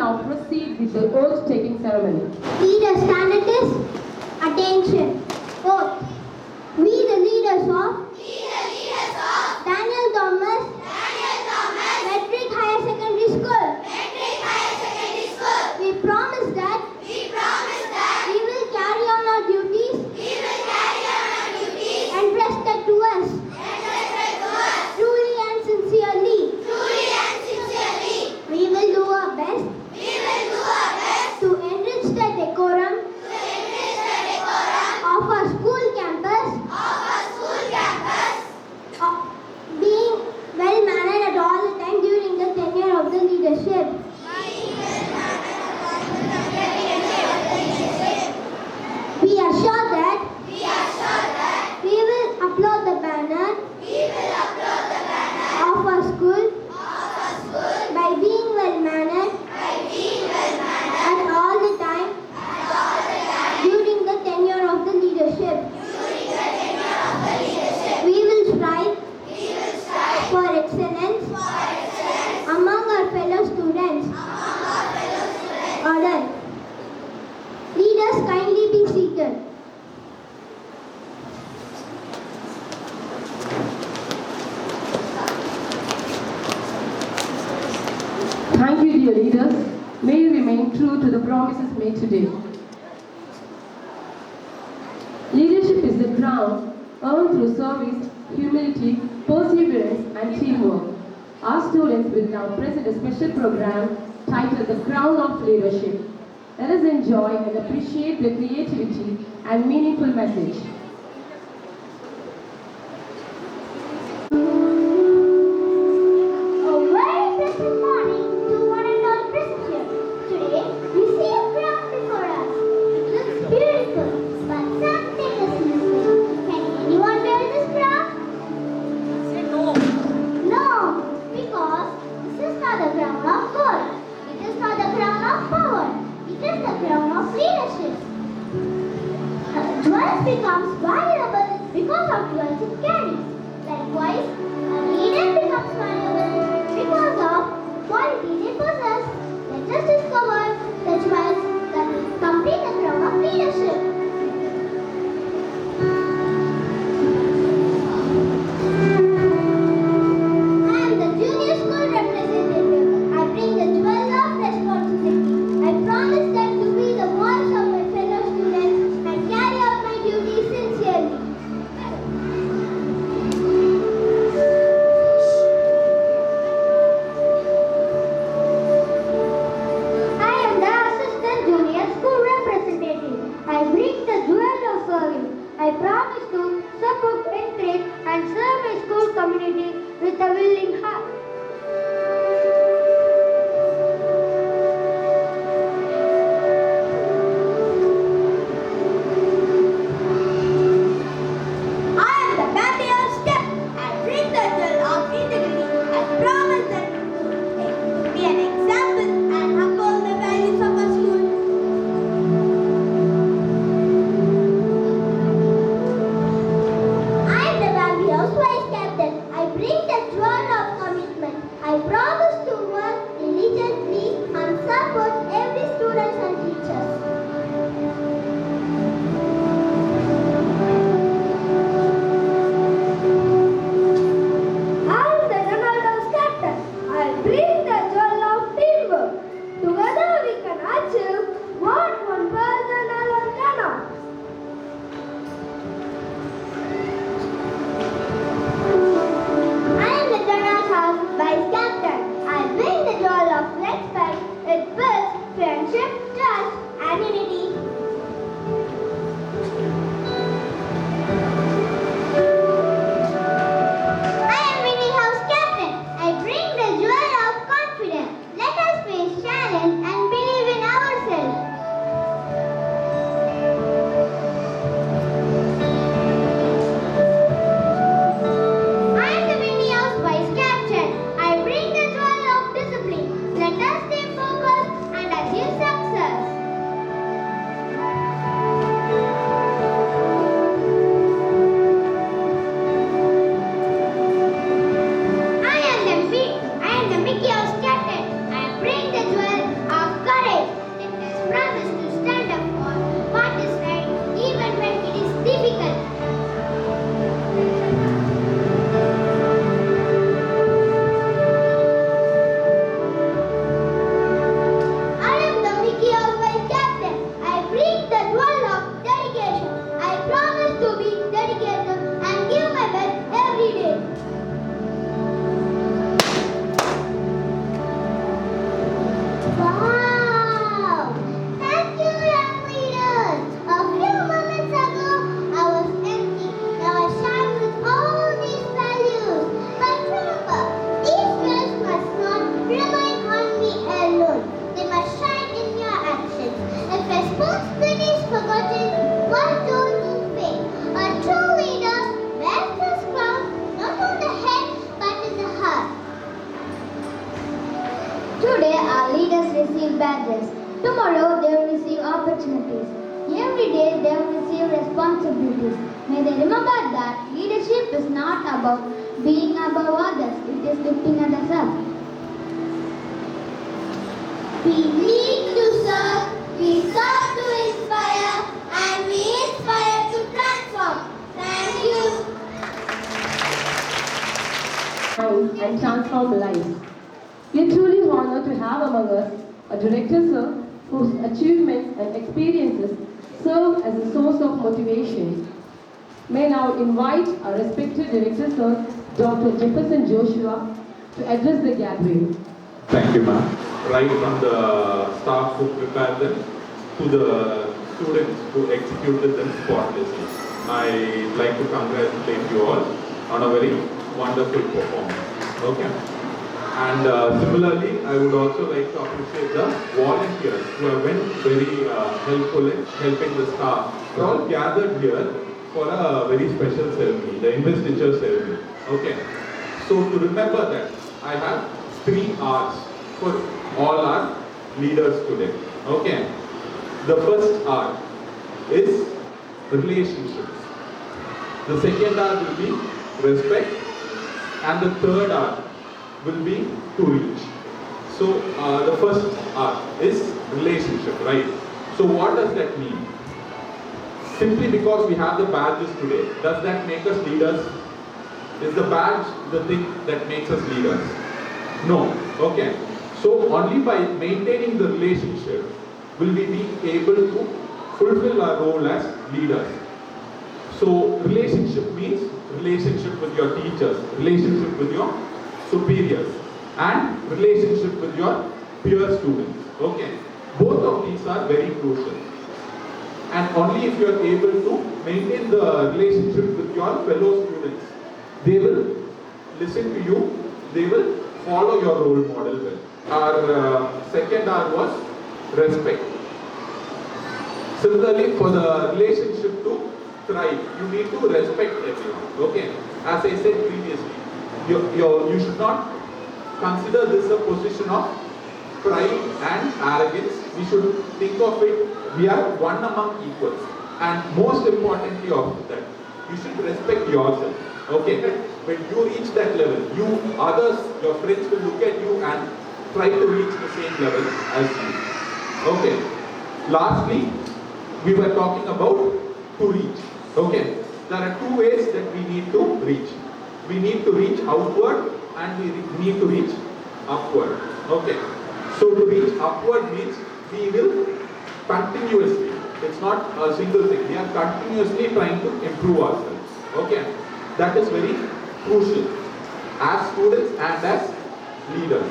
now proceed with the oath-taking ceremony. Leaders stand at this. Attention. Oath. We the leaders of Daniel Thomas Metric Higher Secondary School. We promise that we will carry on our duties entrusted to us truly and sincerely. We will do our best to enrich the decorum of our school campus, being well mannered at all the time during the tenure of the leadership. We are sure that we will upload the banner of our school by being well mannered at all the time during the tenure of the leadership. We will strive for excellence among our fellow students. Order. Leaders, kindly be seated. Thank you, dear leaders. May you remain true to the promises made today. Leadership is the crown earned through service, humility, perseverance, and teamwork. Our students will now present a special program titled The Crown of Leadership. Let us enjoy and appreciate the creativity and meaningful message. A very pleasant morning to one and all present here. Today, we see a crown before us. It looks beautiful, but something is missing. Can anyone wear this crown? Say no. No, because this is not the crown of gold. It is not the crown of power. It is the crown of leadership. Jewels becomes valuable because of jewels it carries. Likewise, a leader becomes valuable because of quality they possess. Let us discover the jewels that complete the crown of leadership. I am the junior school representative. I bring the jewel of responsibility. I promise them to be the voice of my fellow students and carry out my duties sincerely. opportunities. Every day they will receive responsibilities. May they remember that leadership is not about being above others, it is lifting others up. We need to serve, we serve to inspire, and we inspire to transform. Thank you. And transform lives. We are truly honored to have among us a director, sir, whose achievements and experiences serve as a source of motivation. May now invite our respected director, sir, Dr. Jefferson Joshua, to address the gathering. Thank you, ma'am. Right from the staff who prepared them to the students who executed them spotlessly. I'd like to congratulate you all on a very wonderful performance. Okay. And similarly, I would also like to appreciate the volunteers who have been very helpful in helping the staff. We're all gathered here for a very special ceremony, the Investiture ceremony. Okay. So to remember that, I have 3 R's for all our leaders today. Okay. The first R is relationships. The second R will be respect. And the third R will be to reach. So the first R is relationship, right? So what does that mean? Simply because we have the badges today, does that make us leaders? Is the badge the thing that makes us leaders? No. Okay. So only by maintaining the relationship will we be able to fulfill our role as leaders. So relationship means relationship with your teachers, relationship with your superiors, and relationship with your peer students. Okay. Both of these are very crucial. And only if you are able to maintain the relationship with your fellow students, they will listen to you, they will follow your role model well. Our second R was respect. Similarly, for the relationship to thrive, you need to respect everyone. Okay. As I said previously, you should not consider this a position of pride and arrogance. We should think of it, we are one among equals. And most importantly of that, you should respect yourself. Okay. When you reach that level, others, your friends will look at you and try to reach the same level as you. Okay. Lastly, we were talking about to reach. Okay. There are 2 ways that we need to reach. We need to reach outward and we need to reach upward. Okay. So to reach upward means we will continuously, it's not a single thing, we are continuously trying to improve ourselves. Okay. That is very crucial as students and as leaders.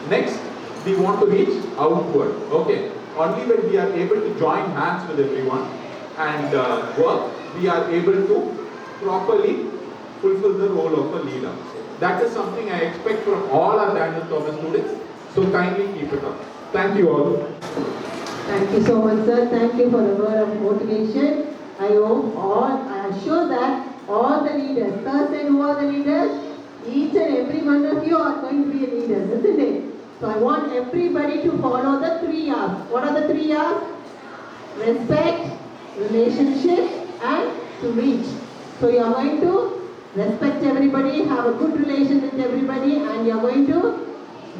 Next, we want to reach outward. Okay. Only when we are able to join hands with everyone and work, we are able to properly fulfill the role of a leader. That is something I expect from all our Daniel Thomas students. So kindly keep it up. Thank you all. Thank you so much, sir. Thank you for the word of motivation. I am sure that all the leaders, sir said who are the leaders? Each and every one of you are going to be a leader, isn't it? So I want everybody to follow the 3 R's. What are the 3 R's? Respect, relationship, and to reach. So you are going to respect everybody, have a good relation with everybody, and you are going to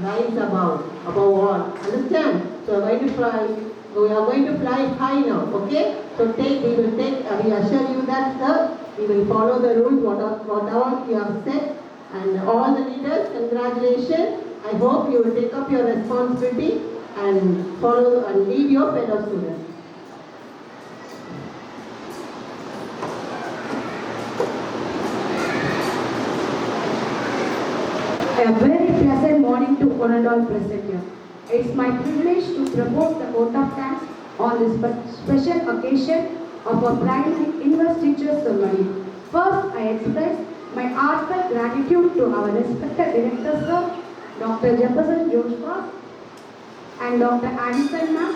rise above all. Understand? So we are going to fly high now. Okay? So we assure you that, sir, we will follow the rules, whatever you have said. And all the leaders, congratulations. I hope you will take up your responsibility and follow and lead your fellow students. A very pleasant morning to one and all present here. It's my privilege to propose the vote of thanks on this special occasion of our primary investiture ceremony. First, I express my heartfelt gratitude to our respected director, sir, Dr. Jefferson Joshua, and Dr. Addison ma'am,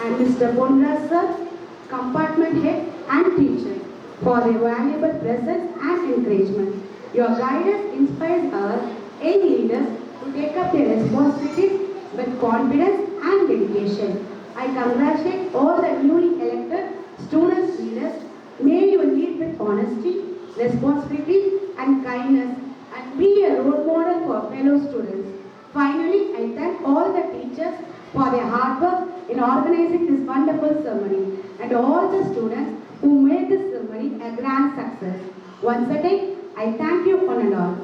and Mr. Bonras sir, compartment head and teacher, for their valuable presence and encouragement. Your guidance inspires us, any leaders, to take up their responsibilities with confidence and dedication. I congratulate all the newly elected students leaders. May you lead with honesty, responsibility and kindness and be a role model for fellow students. Finally, I thank all the teachers for their hard work in organizing this wonderful ceremony and all the students who made this ceremony a grand success. Once again, I thank you one and all.